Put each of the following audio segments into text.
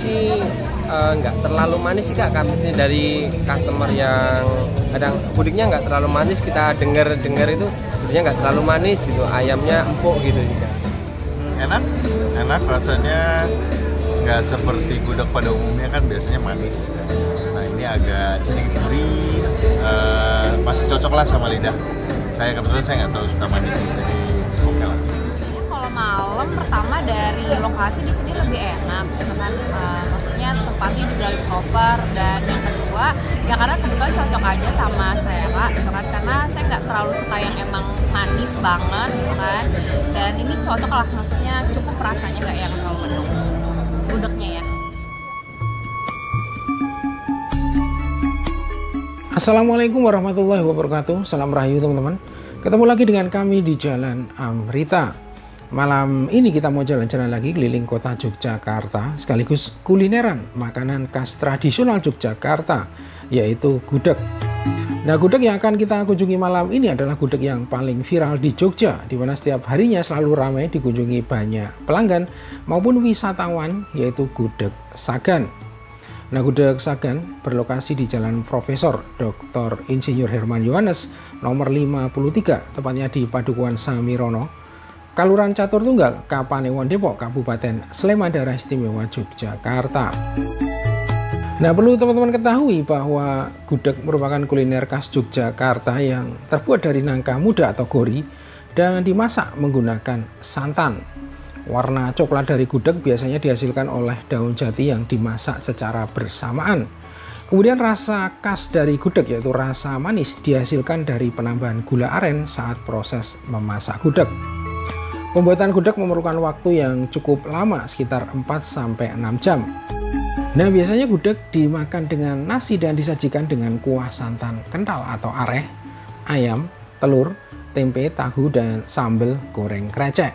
sih nggak terlalu manis sih Kak, kami dari customer yang kadang gudegnya nggak terlalu manis, kita dengar itu gudegnya nggak terlalu manis gitu, ayamnya empuk gitu juga. Enak rasanya, nggak seperti gudeg pada umumnya kan biasanya manis. Nah ini agak sedikit gurih, masih cocok lah sama lidah. Kebetulan saya nggak terlalu suka manis, jadi oke lah. Kalau malam pertama dari lokasi di sini lebih enak, kan maksudnya tempatnya juga lebih proper, dan yang kedua ya karena kebetulan cocok aja sama selera gitu kan, karena saya nggak terlalu suka yang emang manis banget gitu kan, dan ini cocok lah, maksudnya cukup rasanya nggak yang terlalu penuh gudegnya ya. Assalamualaikum warahmatullahi wabarakatuh. Salam rahayu teman-teman. Ketemu lagi dengan kami di Jalan Amrita. Malam ini kita mau jalan-jalan lagi keliling kota Yogyakarta, sekaligus kulineran makanan khas tradisional Yogyakarta, yaitu gudeg. Nah, gudeg yang akan kita kunjungi malam ini adalah gudeg yang paling viral di Jogja, di mana setiap harinya selalu ramai dikunjungi banyak pelanggan maupun wisatawan, yaitu gudeg Sagan. Nah, gudeg Sagan berlokasi di Jalan Profesor Dr. Insinyur Herman Yohanes nomor 53, tepatnya di Padukuhan Samirono, Kelurahan Catur Tunggal, Kapanewon Depok, Kabupaten Sleman, Daerah Istimewa Yogyakarta. Nah, perlu teman-teman ketahui bahwa gudeg merupakan kuliner khas Yogyakarta yang terbuat dari nangka muda atau gori dan dimasak menggunakan santan. Warna coklat dari gudeg biasanya dihasilkan oleh daun jati yang dimasak secara bersamaan. Kemudian rasa khas dari gudeg, yaitu rasa manis, dihasilkan dari penambahan gula aren saat proses memasak gudeg. Pembuatan gudeg memerlukan waktu yang cukup lama, sekitar 4-6 jam. Nah, biasanya gudeg dimakan dengan nasi dan disajikan dengan kuah santan kental atau areh, ayam, telur, tempe, tahu, dan sambal goreng krecek.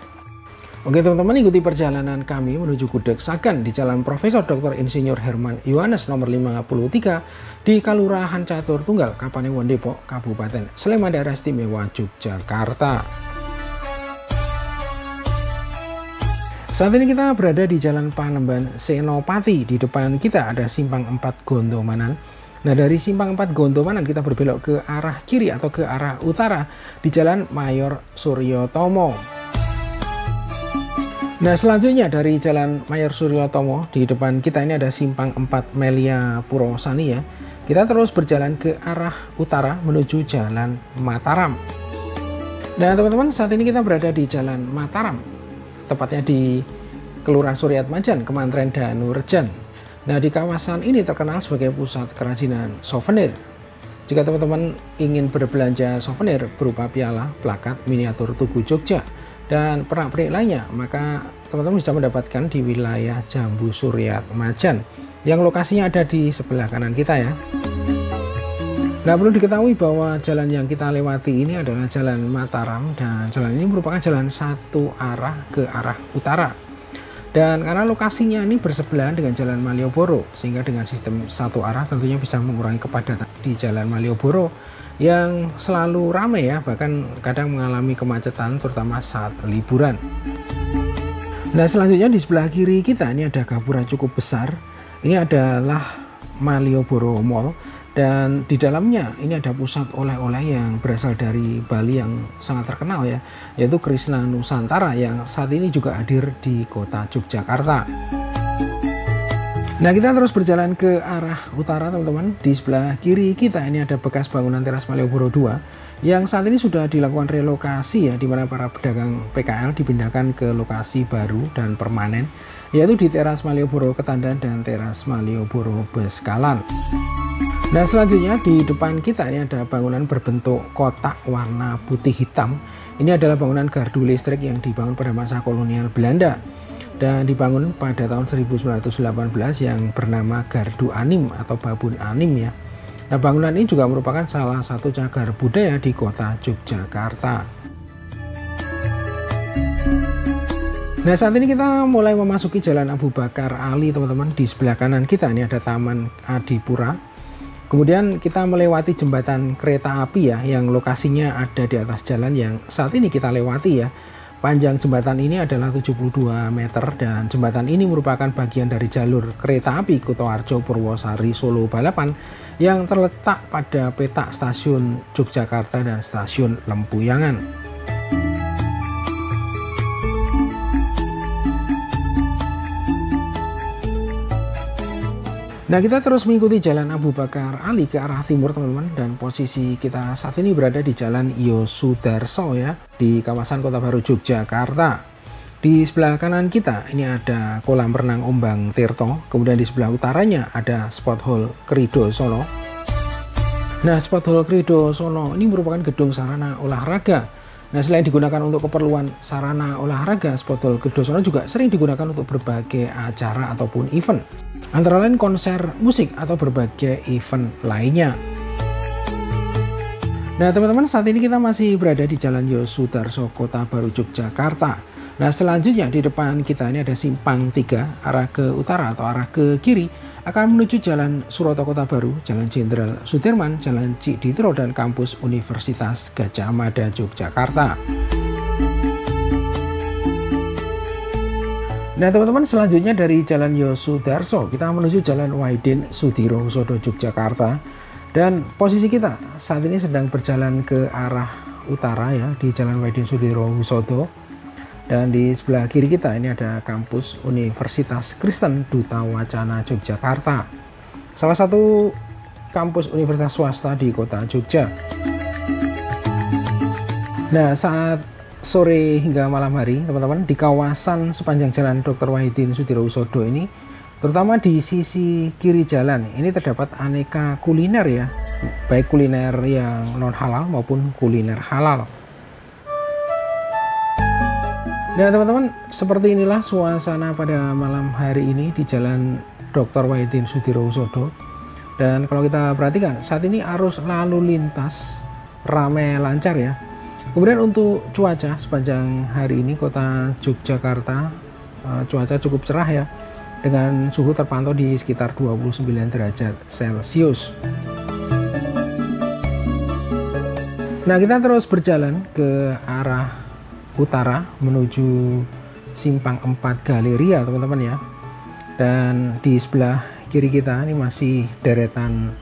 Oke teman-teman, ikuti perjalanan kami menuju gudeg Sagan di Jalan Profesor Dr. Insinyur Herman Yohanes nomor 53 di Kelurahan Catur Tunggal, Kapanewon Depok, Kabupaten Sleman, Daerah Istimewa Yogyakarta. Saat ini kita berada di Jalan Panembahan Senopati. Di depan kita ada Simpang 4 Gondomanan. Nah, dari Simpang 4 Gondomanan kita berbelok ke arah kiri atau ke arah utara di Jalan Mayor Suryotomo. Nah, selanjutnya dari Jalan Mayor Suryotomo di depan kita ini ada Simpang 4 Melia Purwosani ya. Kita terus berjalan ke arah utara menuju Jalan Mataram. Nah, teman-teman, saat ini kita berada di Jalan Mataram, tepatnya di Kelurahan Suryatmajan, Kemantren Danurejan. Nah, di kawasan ini terkenal sebagai pusat kerajinan souvenir. Jika teman-teman ingin berbelanja souvenir berupa piala, plakat, miniatur Tugu Jogja, dan pernak-pernik lainnya, maka teman-teman bisa mendapatkan di wilayah Jambu Suryatmajan yang lokasinya ada di sebelah kanan kita ya. Nah, perlu diketahui bahwa jalan yang kita lewati ini adalah Jalan Mataram, dan jalan ini merupakan jalan satu arah ke arah utara. Dan karena lokasinya ini bersebelahan dengan Jalan Malioboro, sehingga dengan sistem satu arah tentunya bisa mengurangi kepadatan di Jalan Malioboro yang selalu ramai ya, bahkan kadang mengalami kemacetan terutama saat liburan. Nah, selanjutnya di sebelah kiri kita ini ada gapura cukup besar. Ini adalah Malioboro Mall, dan di dalamnya ini ada pusat oleh-oleh yang berasal dari Bali yang sangat terkenal ya, yaitu Krishna Nusantara yang saat ini juga hadir di kota Yogyakarta. Nah, kita terus berjalan ke arah utara teman-teman. Di sebelah kiri kita ini ada bekas bangunan teras Malioboro 2 yang saat ini sudah dilakukan relokasi ya, di mana para pedagang PKL dipindahkan ke lokasi baru dan permanen, yaitu di teras Malioboro Ketandan dan teras Malioboro Beskalan. Nah, selanjutnya di depan kita ini ada bangunan berbentuk kotak warna putih hitam. Ini adalah bangunan gardu listrik yang dibangun pada masa kolonial Belanda dan dibangun pada tahun 1918 yang bernama Gardu Anim atau Babun Anim ya. Nah, bangunan ini juga merupakan salah satu cagar budaya di kota Yogyakarta. Nah, saat ini kita mulai memasuki Jalan Abu Bakar Ali teman-teman. Di sebelah kanan kita ini ada Taman Adipura. Kemudian kita melewati jembatan kereta api ya, yang lokasinya ada di atas jalan yang saat ini kita lewati ya. Panjang jembatan ini adalah 72 meter dan jembatan ini merupakan bagian dari jalur kereta api Kutoarjo Purwosari Solo Balapan yang terletak pada peta stasiun Yogyakarta dan stasiun Lempuyangan. Nah, kita terus mengikuti jalan Abu Bakar Ali ke arah timur teman-teman, dan posisi kita saat ini berada di jalan Yosudarso ya, di kawasan Kota Baru Yogyakarta. Di sebelah kanan kita ini ada kolam renang Ombang Tirto, kemudian di sebelah utaranya ada Sport Hall Krido Sono. Nah, Sport Hall Krido Sono ini merupakan gedung sarana olahraga. Nah, selain digunakan untuk keperluan sarana olahraga, Sport Hall Krido Sono juga sering digunakan untuk berbagai acara ataupun event, antara lain konser musik atau berbagai event lainnya. Nah teman-teman, saat ini kita masih berada di Jalan Yosudarso Kota Baru Yogyakarta. Nah selanjutnya di depan kita ini ada simpang 3 arah ke utara atau arah ke kiri akan menuju Jalan Suroto Kota Baru, Jalan Jenderal Sudirman, Jalan Cikditiro, dan kampus Universitas Gadjah Mada Yogyakarta. Nah teman-teman, selanjutnya dari Jalan Yosudarso kita menuju Jalan Wahidin Sudirohusodo Yogyakarta, dan posisi kita saat ini sedang berjalan ke arah utara ya, di Jalan Wahidin Sudirohusodo, dan di sebelah kiri kita ini ada kampus Universitas Kristen Duta Wacana Yogyakarta, salah satu kampus universitas swasta di kota Jogja. Nah saat sore hingga malam hari teman-teman, di kawasan sepanjang Jalan Dr. Wahidin Sudirohusodo ini, terutama di sisi kiri jalan ini terdapat aneka kuliner ya, baik kuliner yang non halal maupun kuliner halal. Nah teman-teman, seperti inilah suasana pada malam hari ini di Jalan Dr. Wahidin Sudirohusodo. Dan kalau kita perhatikan saat ini arus lalu lintas ramai lancar ya. Kemudian untuk cuaca sepanjang hari ini kota Yogyakarta, cuaca cukup cerah ya, dengan suhu terpantau di sekitar 29 derajat Celcius. Nah kita terus berjalan ke arah utara menuju simpang 4 Galeria teman-teman ya, dan di sebelah kiri kita ini masih deretan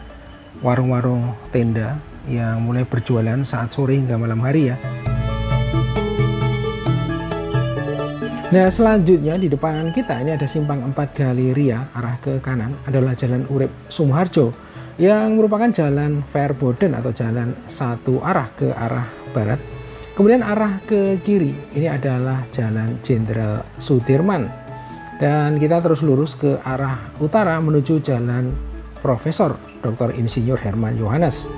warung-warung tenda yang mulai berjualan saat sore hingga malam hari ya. Nah selanjutnya di depan kita ini ada simpang 4 Galeria, arah ke kanan adalah Jalan Urip Sumoharjo yang merupakan jalan verboden atau jalan satu arah ke arah barat. Kemudian arah ke kiri ini adalah Jalan Jenderal Sudirman, dan kita terus lurus ke arah utara menuju Jalan Profesor Dr. Insinyur Herman Yohanes.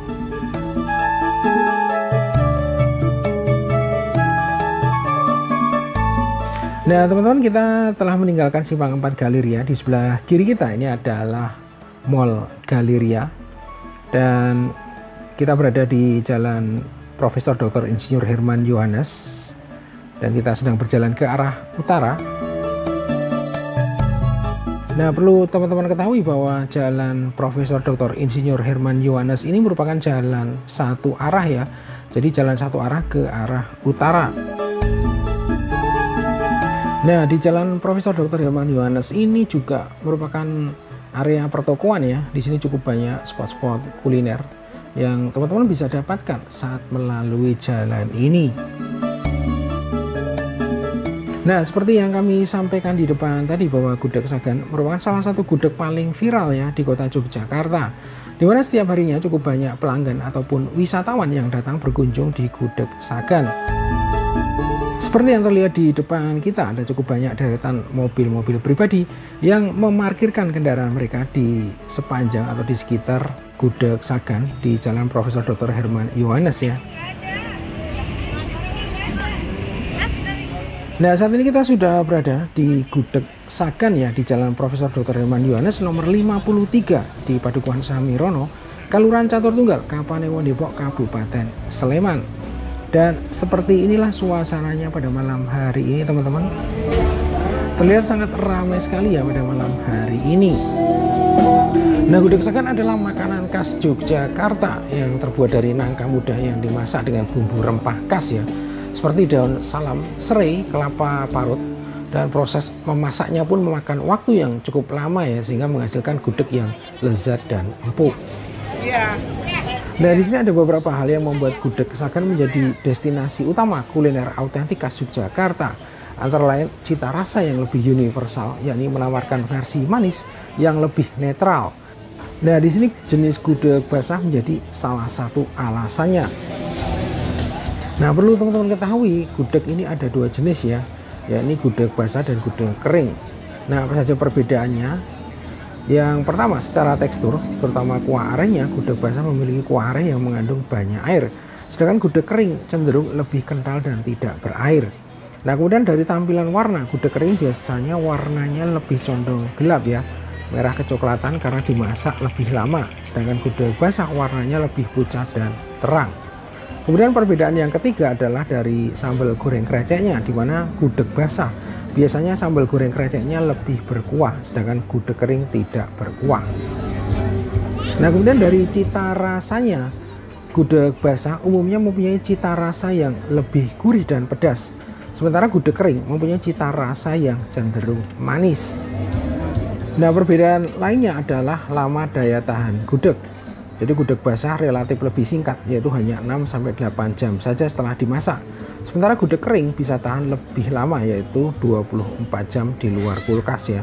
Nah teman-teman, kita telah meninggalkan simpang 4 Galeria. Di sebelah kiri kita ini adalah Mall Galeria, dan kita berada di Jalan Profesor Dr. Insinyur Herman Yohanes, dan kita sedang berjalan ke arah utara. Nah perlu teman-teman ketahui bahwa Jalan Profesor Dr. Insinyur Herman Yohanes ini merupakan jalan satu arah ya, jadi jalan satu arah ke arah utara. Nah di Jalan Profesor Dr. Herman Yohanes ini juga merupakan area pertokoan ya. Di sini cukup banyak spot-spot kuliner yang teman-teman bisa dapatkan saat melalui jalan ini. Nah seperti yang kami sampaikan di depan tadi bahwa Gudeg Sagan merupakan salah satu gudeg paling viral ya di kota Yogyakarta, di mana setiap harinya cukup banyak pelanggan ataupun wisatawan yang datang berkunjung di Gudeg Sagan. Seperti yang terlihat di depan kita, ada cukup banyak deretan mobil-mobil pribadi yang memarkirkan kendaraan mereka di sepanjang atau di sekitar Gudeg Sagan di Jalan Profesor Dr. Herman Yohanes ya. Nah saat ini kita sudah berada di Gudeg Sagan ya, di Jalan Profesor Dr. Herman Yohanes nomor 53 di Padukuhan Samirono, Kelurahan Catur Tunggal, Kapanewon Depok, Kabupaten Sleman. Dan seperti inilah suasananya pada malam hari ini teman-teman. Terlihat sangat ramai sekali ya pada malam hari ini. Nah Gudeg Sagan adalah makanan khas Yogyakarta yang terbuat dari nangka muda yang dimasak dengan bumbu rempah khas ya. seperti daun salam, serai, kelapa parut, dan proses memasaknya pun memakan waktu yang cukup lama ya, sehingga menghasilkan gudeg yang lezat dan empuk. Nah, di sini ada beberapa hal yang membuat gudeg Sagan menjadi destinasi utama kuliner autentik khas Yogyakarta. Antara lain cita rasa yang lebih universal, yakni menawarkan versi manis yang lebih netral. Nah, di sini jenis gudeg basah menjadi salah satu alasannya. Nah, perlu teman-teman ketahui, gudeg ini ada dua jenis ya, yakni gudeg basah dan gudeg kering. Nah, apa saja perbedaannya? Yang pertama, secara tekstur, terutama kuah arenya, gudeg basah memiliki kuah are yang mengandung banyak air, sedangkan gudeg kering cenderung lebih kental dan tidak berair. Nah, kemudian dari tampilan warna, gudeg kering biasanya warnanya lebih condong gelap ya, merah kecoklatan karena dimasak lebih lama, sedangkan gudeg basah warnanya lebih pucat dan terang. Kemudian perbedaan yang ketiga adalah dari sambal goreng kreceknya, di mana gudeg basah biasanya sambal goreng kreceknya lebih berkuah, sedangkan gudeg kering tidak berkuah. Nah, kemudian dari cita rasanya, gudeg basah umumnya mempunyai cita rasa yang lebih gurih dan pedas, sementara gudeg kering mempunyai cita rasa yang cenderung manis. Nah, perbedaan lainnya adalah lama daya tahan gudeg. Jadi gudeg basah relatif lebih singkat, yaitu hanya 6-8 jam saja setelah dimasak. Sementara gudeg kering bisa tahan lebih lama, yaitu 24 jam di luar kulkas ya.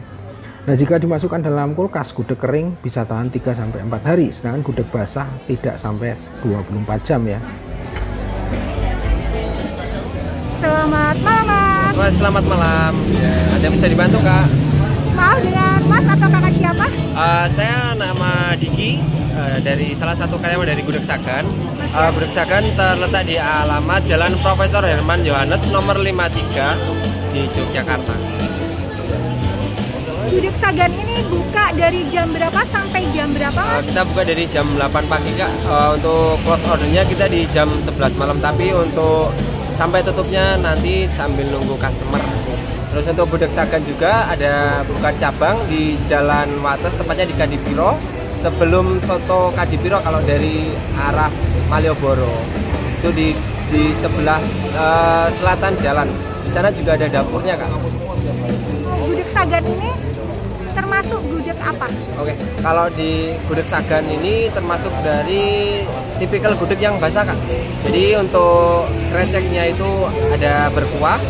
Nah, jika dimasukkan dalam kulkas, gudeg kering bisa tahan 3-4 hari, sedangkan gudeg basah tidak sampai 24 jam ya. Selamat malam, Mas. Selamat malam. Ya, ada yang bisa dibantu, Kak? Maaf, dengan Mas atau Kakak siapa? Saya nama Diki, dari salah satu karyawan dari Gudeg Sagan. Gudeg Sagan terletak di alamat Jalan Profesor Herman Yohanes nomor 53 di Yogyakarta. Gudeg Sagan ini buka dari jam berapa sampai jam berapa, Mas? Kita buka dari jam 8 pagi, Kak. Untuk close ordernya kita di jam 11 malam, tapi untuk sampai tutupnya nanti sambil nunggu customer. Terus untuk Gudeg Sagan juga ada buka cabang di Jalan Wates, tepatnya di Kadipiro, sebelum soto Kadipiro kalau dari arah Malioboro. Itu di sebelah selatan jalan. Di sana juga ada dapurnya, Kak. Gudeg Sagan ini termasuk gudeg apa? Oke, kalau di Gudeg Sagan ini termasuk dari tipikal gudeg yang basah, Kak. Jadi untuk kreceknya itu ada berkuah.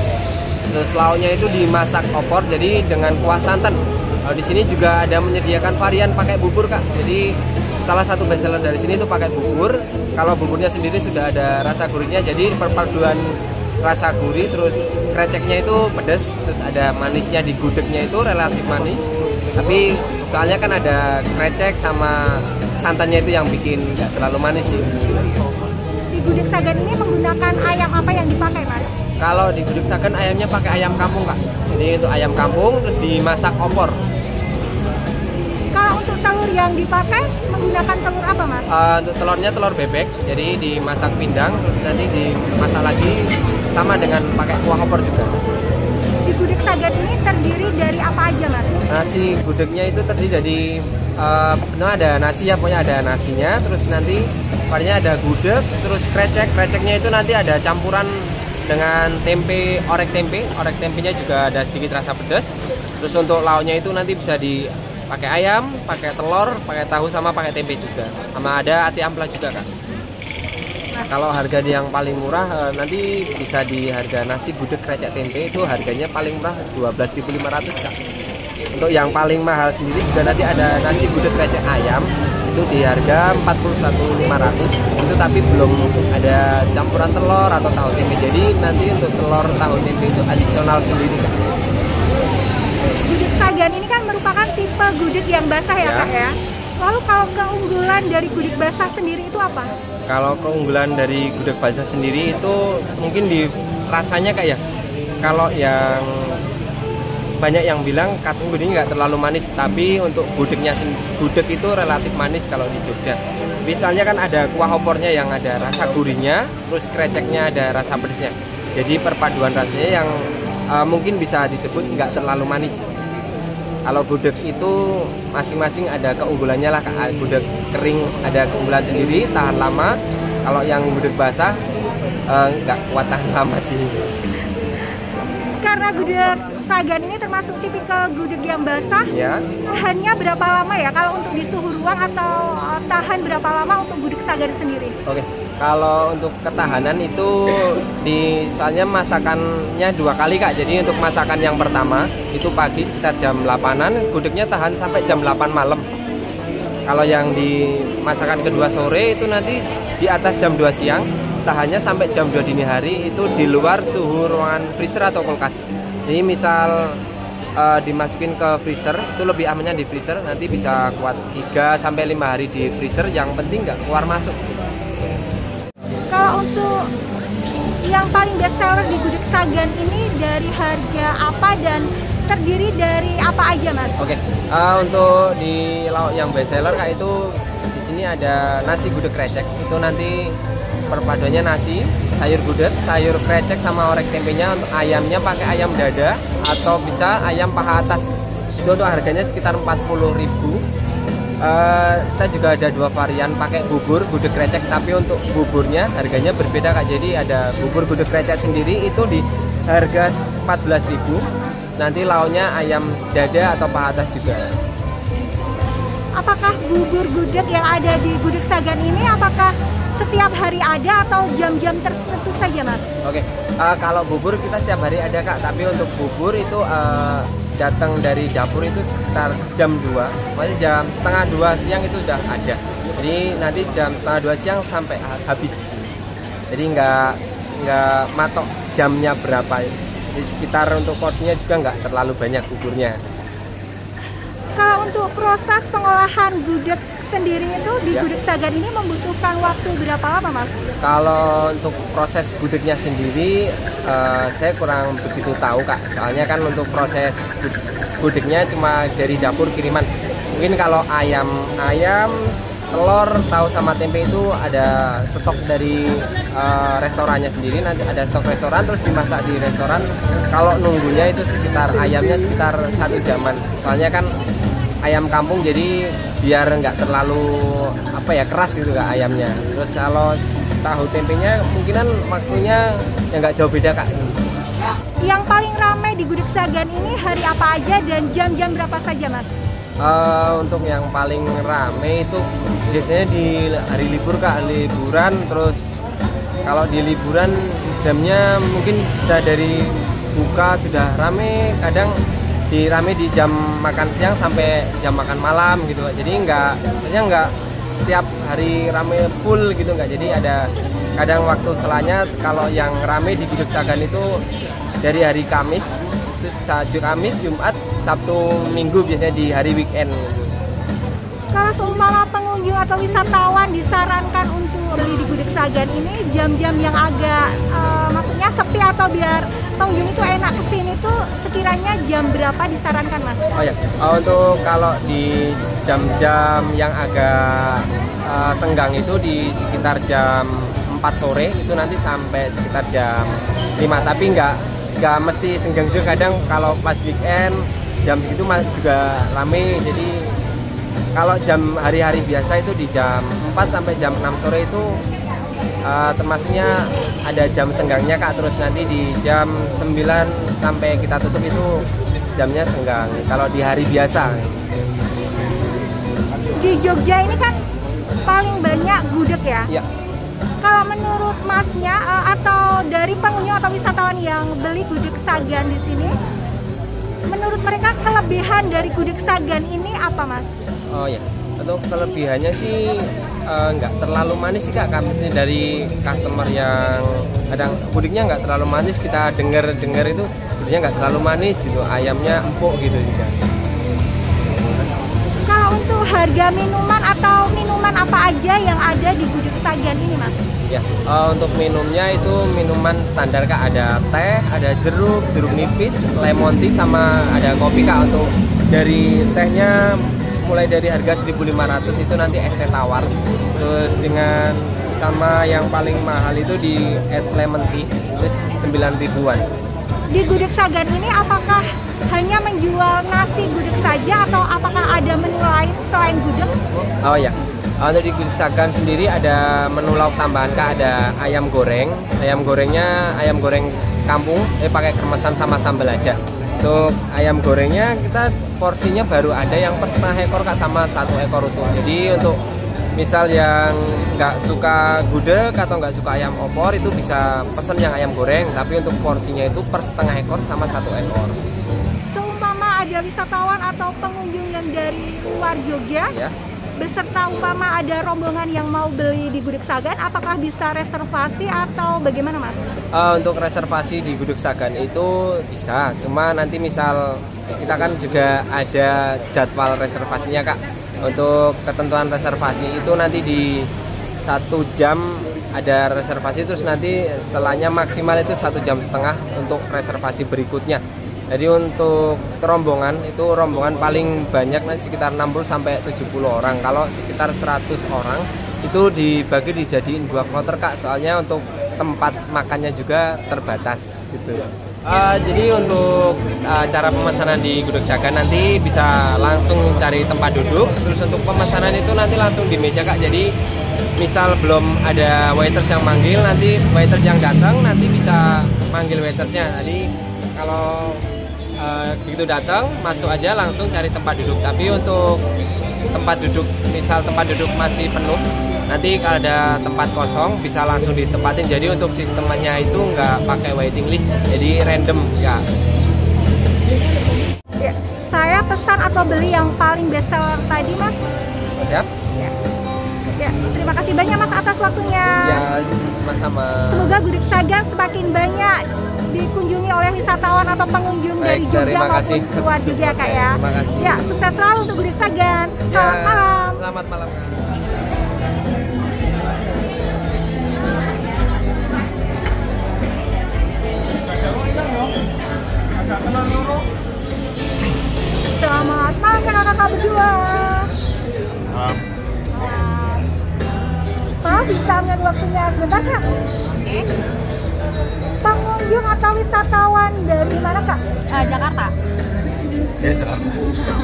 Terus lauknya itu dimasak opor, jadi dengan kuah santan. Di sini juga ada menyediakan varian pakai bubur, Kak. Jadi salah satu bestseller dari sini itu pakai bubur. Kalau buburnya sendiri sudah ada rasa gurihnya, jadi perpaduan rasa gurih, terus kreceknya itu pedas, terus ada manisnya di gudegnya itu relatif manis. Tapi soalnya kan ada krecek sama santannya itu yang bikin nggak terlalu manis sih. Di Gudeg Sagan ini menggunakan ayam apa yang dipakai, Mas? Kalau di Gudeg Sagan ayamnya pakai ayam kampung, Kak. Jadi untuk ayam kampung terus dimasak opor. Kalau untuk telur yang dipakai menggunakan telur apa, Mas? Untuk telurnya telur bebek, jadi dimasak pindang terus nanti dimasak lagi sama dengan pakai kuah opor juga. Di Gudeg Sagan ini terdiri dari apa aja, Mas? Nasi gudegnya itu terdiri dari ada nasi ya, pokoknya ada nasinya, terus nanti variannya ada gudeg, terus kreceknya itu nanti ada campuran dengan tempe, orek tempenya juga ada sedikit rasa pedas. Terus untuk lauknya itu nanti bisa dipakai ayam, pakai telur, pakai tahu, sama pakai tempe juga. Sama ada ati ampela juga, Kak. Nah, kalau harga yang paling murah nanti bisa di harga nasi gudeg krecek tempe, itu harganya paling murah 12.500, Kak. Untuk yang paling mahal sendiri juga nanti ada nasi gudeg krecek ayam, itu di harga 41.500. Itu tapi belum ada campuran telur atau tahu tempe. Jadi nanti untuk telur tahu tempe itu adisional sendiri, Kak. Gudeg Sagan ini kan merupakan tipe gudeg yang basah ya, Kak ya. Lalu kalau keunggulan dari gudeg basah sendiri itu apa? Kalau keunggulan dari gudeg basah sendiri itu mungkin di rasanya, Kak ya. Kalau yang banyak yang bilang kacang gudeg nggak terlalu manis, tapi untuk gudeg itu relatif manis kalau di Jogja. Misalnya kan ada kuah opornya yang ada rasa gurihnya, terus kreceknya ada rasa pedasnya. Jadi perpaduan rasanya yang mungkin bisa disebut nggak terlalu manis. Kalau gudeg itu masing-masing ada keunggulannya lah. Gudeg kering ada keunggulan sendiri, tahan lama. Kalau yang gudeg basah nggak kuat tahan lama sih. Karena gudeg Sagan ini termasuk tipikal gudeg yang basah, Ya. tahannya berapa lama ya kalau untuk di suhu ruang, atau tahan berapa lama untuk gudeg Sagan sendiri? Oke, kalau untuk ketahanan itu soalnya masakannya 2 kali Kak. Jadi untuk masakan yang pertama itu pagi sekitar jam 8-an, gudegnya tahan sampai jam 8 malam. Kalau yang di masakan kedua sore itu nanti di atas jam 2 siang, tahannya sampai jam 2 dini hari, itu di luar suhu ruangan freezer atau kulkas. Jadi misal dimasukin ke freezer, itu lebih amannya di freezer, nanti bisa kuat 3-5 hari di freezer, yang penting nggak keluar masuk. Kalau untuk yang paling best seller di gudeg Sagan ini dari harga apa dan terdiri dari apa aja Mas? Oke, untuk di lauk yang best seller Kak, itu di sini ada nasi gudeg krecek. Itu nanti perpaduannya nasi, sayur gudeg, sayur krecek sama orek tempenya. Untuk ayamnya pakai ayam dada atau bisa ayam paha atas. Itu untuk harganya sekitar 40.000. Kita juga ada 2 varian pakai bubur gudeg krecek, tapi untuk buburnya harganya berbeda Kak. Jadi ada bubur gudeg krecek sendiri itu di harga 14.000. Nanti lauknya ayam dada atau paha atas juga. Apakah bubur gudeg yang ada di gudeg Sagan ini apakah setiap hari ada atau jam-jam tertentu saja Mas? Oke, kalau bubur kita setiap hari ada Kak, tapi untuk bubur itu datang dari dapur itu sekitar jam 2, maksudnya jam setengah 2 siang itu udah ada. Jadi nanti jam setengah 2 siang sampai habis. Jadi nggak matok jamnya berapa. Di sekitar untuk porsinya juga nggak terlalu banyak buburnya. Kalau untuk proses pengolahan gudeg sendiri itu di Ya. gudeg Sagan ini membutuhkan waktu berapa lama Mas? Kalau untuk proses gudegnya sendiri, saya kurang begitu tahu Kak. Soalnya kan untuk proses gudegnya cuma dari dapur kiriman. Mungkin kalau ayam, telur, tahu sama tempe itu ada stok dari restorannya sendiri. Nanti ada stok restoran terus dimasak di restoran. Kalau nunggunya itu ayamnya sekitar 1 jaman. Soalnya kan ayam kampung, jadi biar nggak terlalu keras gitu Kak ayamnya. Terus kalau tahu tempenya mungkinan waktunya ya nggak jauh beda Kak. Yang paling ramai di gudeg Sagan ini hari apa aja dan jam-jam berapa saja Mas? Untuk yang paling rame itu biasanya di hari libur Kak, liburan. Terus kalau di liburan jamnya mungkin bisa dari buka sudah rame, kadang rame di jam makan siang sampai jam makan malam gitu. Jadi nggak setiap hari rame full gitu nggak. Jadi ada kadang waktu selanya. Kalau yang rame di gudeg Sagan itu dari hari Kamis, terus Kamis, Jumat, Sabtu, Minggu, biasanya di hari weekend. Kalau seumpama pengunjung atau wisatawan disarankan untuk beli di gudeg Sagan ini jam-jam yang agak maksudnya sepi atau biar pengunjung itu enak kesini tuh sekiranya jam berapa disarankan Mas? Oh ya, untuk kalau di jam-jam yang agak senggang itu di sekitar jam 4 sore itu nanti sampai sekitar jam 5. Tapi nggak mesti senggang juga, kadang kalau pas weekend jam segitu juga rame. Jadi kalau jam hari-hari biasa itu di jam 4 sampai jam 6 sore itu termasuknya ada jam senggangnya Kak. Terus nanti di jam 9 sampai kita tutup itu jamnya senggang kalau di hari biasa. Di Jogja ini kan paling banyak gudeg ya? Iya. Kalau menurut Masnya atau dari pengunjung atau wisatawan yang beli gudeg Sagan di sini, menurut mereka kelebihan dari gudeg Sagan ini apa Mas? Oh ya, untuk kelebihannya sih nggak terlalu manis sih Kak. Kamisnya dari customer yang kadang gudegnya nggak terlalu manis, kita dengar itu gudegnya nggak terlalu manis gitu, ayamnya empuk gitu juga. Kalau untuk harga minuman atau minuman apa aja yang ada di gudeg Sagan ini Mas? Ya, untuk minumnya itu minuman standar Kak, ada teh, ada jeruk nipis, lemon tea, sama ada kopi Kak. Untuk dari tehnya mulai dari harga 1.500 itu nanti es teh tawar. Terus dengan sama yang paling mahal itu di es lemon tea, terus 9.000-an. Di gudeg Sagan ini apakah hanya menjual nasi gudeg saja atau apakah ada menu lain selain gudeg? Oh ya, Untuk di Gudeg Sagan sendiri ada menu lauk tambahan Kak, ada ayam goreng. Ayam gorengnya ayam goreng kampung, pakai kremesan sama sambal aja. Untuk ayam gorengnya kita porsinya baru ada yang per setengah ekor Kak, sama 1 ekor utuh. Jadi untuk misal yang nggak suka gudeg atau nggak suka ayam opor itu bisa pesen yang ayam goreng, tapi untuk porsinya itu per setengah ekor sama 1 ekor. Seumpama ada wisatawan atau pengunjung yang dari luar Jogja, Ya. beserta umpama ada rombongan yang mau beli di Gudeg Sagan, apakah bisa reservasi atau bagaimana Mas? Untuk reservasi di Gudeg Sagan itu bisa, cuma nanti misal kita kan juga ada jadwal reservasinya Kak. Untuk ketentuan reservasi itu nanti di 1 jam ada reservasi, terus nanti setelahnya maksimal itu 1,5 jam untuk reservasi berikutnya. Jadi untuk rombongan itu rombongan paling banyak sekitar 60-70 orang. Kalau sekitar 100 orang itu dibagi dijadiin 2 kloter Kak, soalnya untuk tempat makannya juga terbatas gitu. Jadi untuk cara pemesanan di Gudeg Sagan nanti bisa langsung cari tempat duduk. Terus untuk pemesanan itu nanti langsung di meja Kak. Jadi misal belum ada waiters yang manggil, nanti waiters yang datang nanti bisa manggil waitersnya. Jadi kalau begitu datang masuk aja langsung cari tempat duduk. Tapi untuk tempat duduk, misal tempat duduk masih penuh, nanti kalau ada tempat kosong bisa langsung ditempatin. Jadi untuk sistemnya itu nggak pakai waiting list, jadi random ya. Ya, saya pesan atau beli yang paling best seller tadi Mas. Ya. Ya, terima kasih banyak Mas atas waktunya. Ya, sama-sama. Semoga Gudeg Sagan semakin banyak dikunjungi oleh wisatawan atau pengunjung dari Baik, Jogja terima maupun kasih. luar juga Kak ya. Terima kasih. Ya, sukses selalu untuk Gudeg Sagan. Ya, Selamat malam. Selamat malam. Selamat malam kakak-kakak berdua. Pak, bisa ambil waktunya sebentar Kak? Oke. Pengunjung atau wisatawan dari mana Kak? Jakarta. Ya, Jakarta.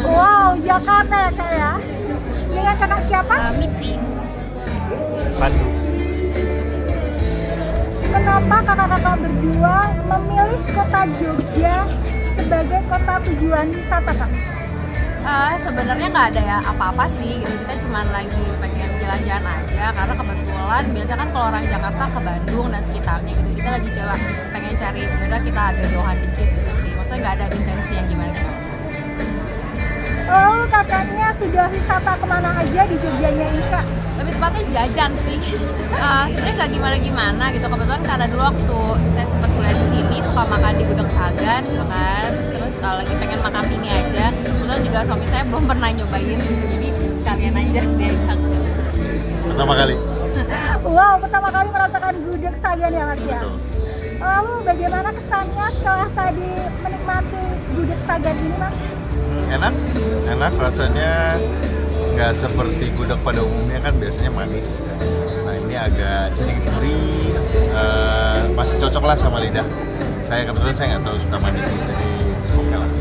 Wow, Jakarta ya Kak ya. Dengan kakak siapa? Mitzi. Bandung. Kenapa kakak-kakak berdua memilih kota Jogja sebagai kota tujuan wisata Kak? Sebenarnya nggak ada ya apa-apa sih gitu, kita cuma lagi pengen jalan-jalan aja karena kebetulan biasa kan kalau orang Jakarta ke Bandung dan sekitarnya gitu, kita lagi coba pengen cari udah kita agak jauhan dikit gitu sih, maksudnya nggak ada intensi yang gimana. Lalu kakaknya sudah wisata kemana aja di Jogjanya ini Kak? Lebih tepatnya jajan sih. Sebenarnya nggak gimana-gimana gitu, kebetulan karena dulu waktu saya sempat kuliah di sini suka makan di Gudeg Sagan gitu kan, terus kalau lagi pengen makan ini aja, kebetulan juga suami saya belum pernah nyobain gitu, jadi sekalian aja diajak. Pertama kali. Wow, pertama kali merasakan Gudeg Sagan ya Mas ya? Betul. Lalu bagaimana kesannya setelah tadi menikmati Gudeg Sagan ini Mas? Enak rasanya, nggak seperti gudeg pada umumnya kan biasanya manis. Nah ini agak sedikit gurih, masih cocok lah sama lidah. Kebetulan saya nggak terlalu suka manis, jadi oke lah.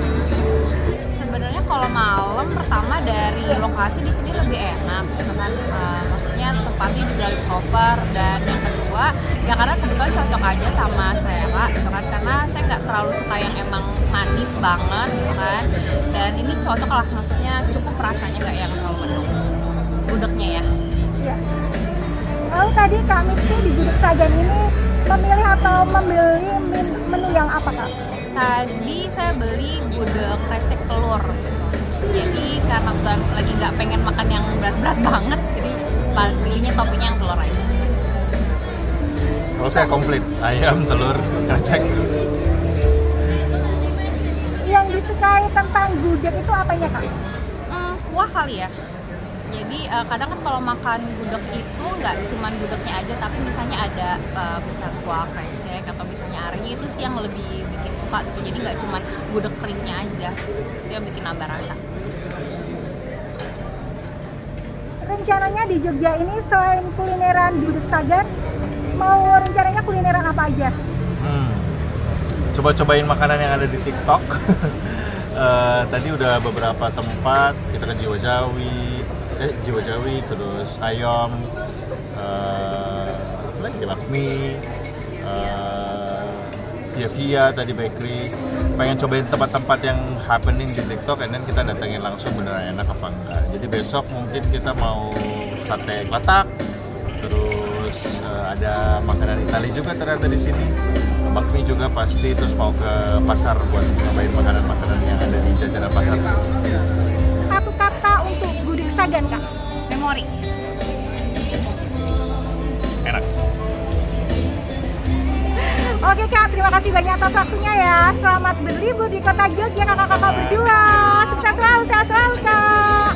Sebenarnya kalau malam pertama dari lokasi di sini lebih enak gitu kan, maksudnya tempatnya juga lebih proper, dan yang kedua ya karena sebetulnya cocok aja sama selera gitu kan, karena saya nggak terlalu suka yang emang manis banget gitu kan, dan ini cocok lah, maksudnya cukup rasanya nggak yang terlalu penuh gudegnya ya. Ya. Lalu tadi Kak Mitzi di Gudeg Sagan ini memilih atau membeli menu yang apa Kak? Tadi saya beli gudeg krecek telur gitu. Jadi karena bukan lagi nggak pengen makan yang berat-berat banget, jadi pilihnya toppingnya yang telur aja. Kalau saya komplit, ayam, telur, krecek. Yang disukai tentang gudeg itu apanya Kak? Kuah kali ya. Jadi kadang kan kalau makan gudeg itu nggak cuma gudegnya aja, tapi misalnya ada misal kuah krecek atau misalnya arinya, itu sih yang lebih bikin suka gitu. Jadi nggak cuma gudeg keringnya aja, itu yang bikin nambah rasa. Rencananya di Jogja ini selain kulineran di Gudeg Sagan, mau rencananya kulineran apa aja? Coba-cobain makanan yang ada di TikTok. Tadi udah beberapa tempat, kita ke Jiwa Jawi, jiwa jawi, terus ayam, bakmi, Via tadi bakery. Pengen cobain tempat-tempat yang happening di TikTok, and then kita datengin langsung beneran enak apa enggak. Jadi besok mungkin kita mau sate klatak, terus ada makanan Itali juga ternyata di sini. Bakmi juga pasti, terus mau ke pasar buat nyobain makanan-makanan yang ada di jajanan pasar sini. Satu kata untuk Gudeg Sagan, Kak. Memori. Enak. Oke Kak, terima kasih banyak atas waktunya ya. Selamat berlibur di kota Jogja kakak-kakak berdua. Sukses selalu, sehat selalu Kak.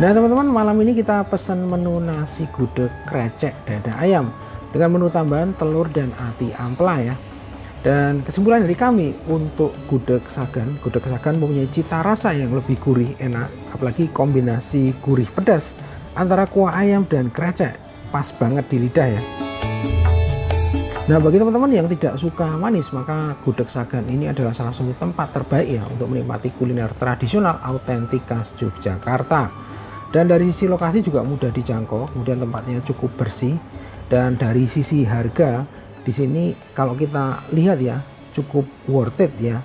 Nah teman-teman, malam ini kita pesan menu nasi gudeg krecek dada ayam dengan menu tambahan telur dan ati ampela ya. Dan kesimpulan dari kami untuk gudeg Sagan mempunyai cita rasa yang lebih gurih, enak, apalagi kombinasi gurih pedas antara kuah ayam dan krecek, pas banget di lidah ya. Nah bagi teman-teman yang tidak suka manis, maka gudeg Sagan ini adalah salah satu tempat terbaik ya untuk menikmati kuliner tradisional autentik khas Yogyakarta. Dan dari sisi lokasi juga mudah dijangkau, kemudian tempatnya cukup bersih, dan dari sisi harga di sini kalau kita lihat ya cukup worth it ya.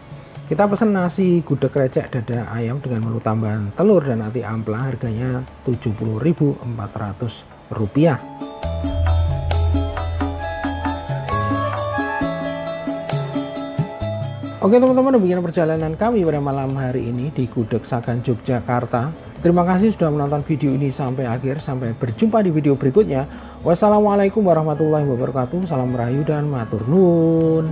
Kita pesan nasi gudeg krecek dada ayam dengan menu tambahan telur dan ati ampela, harganya Rp70.400. Oke teman-teman, demikian perjalanan kami pada malam hari ini di Gudeg Sagan Yogyakarta. Terima kasih sudah menonton video ini sampai akhir. Sampai berjumpa di video berikutnya. Wassalamualaikum warahmatullahi wabarakatuh. Salam rahayu dan matur nuwun.